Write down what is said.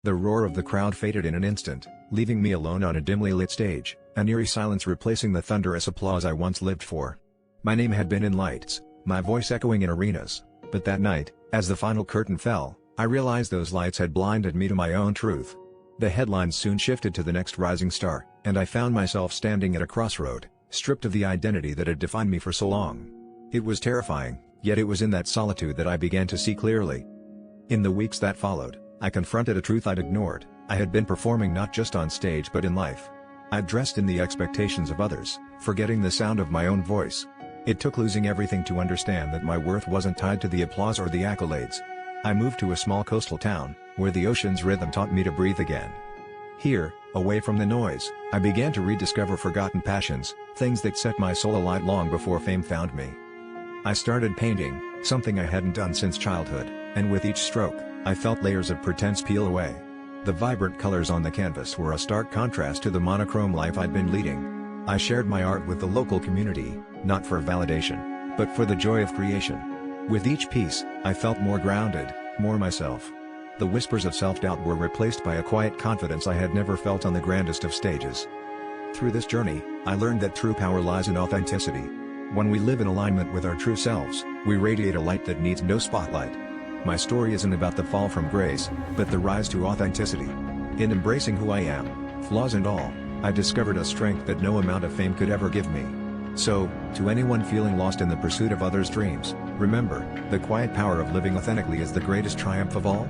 The roar of the crowd faded in an instant, leaving me alone on a dimly lit stage, an eerie silence replacing the thunderous applause I once lived for. My name had been in lights, my voice echoing in arenas, but that night, as the final curtain fell, I realized those lights had blinded me to my own truth. The headlines soon shifted to the next rising star, and I found myself standing at a crossroad, stripped of the identity that had defined me for so long. It was terrifying, yet it was in that solitude that I began to see clearly. In the weeks that followed, I confronted a truth I'd ignored. I had been performing not just on stage but in life. I'd dressed in the expectations of others, forgetting the sound of my own voice. It took losing everything to understand that my worth wasn't tied to the applause or the accolades. I moved to a small coastal town, where the ocean's rhythm taught me to breathe again. Here, away from the noise, I began to rediscover forgotten passions, things that set my soul alight long before fame found me. I started painting, something I hadn't done since childhood, and with each stroke, I felt layers of pretense peel away. The vibrant colors on the canvas were a stark contrast to the monochrome life I'd been leading. I shared my art with the local community, not for validation, but for the joy of creation. With each piece, I felt more grounded, more myself. The whispers of self-doubt were replaced by a quiet confidence I had never felt on the grandest of stages. Through this journey, I learned that true power lies in authenticity. When we live in alignment with our true selves, we radiate a light that needs no spotlight. My story isn't about the fall from grace, but the rise to authenticity. In embracing who I am, flaws and all, I discovered a strength that no amount of fame could ever give me. So, to anyone feeling lost in the pursuit of others' dreams, remember, the quiet power of living authentically is the greatest triumph of all.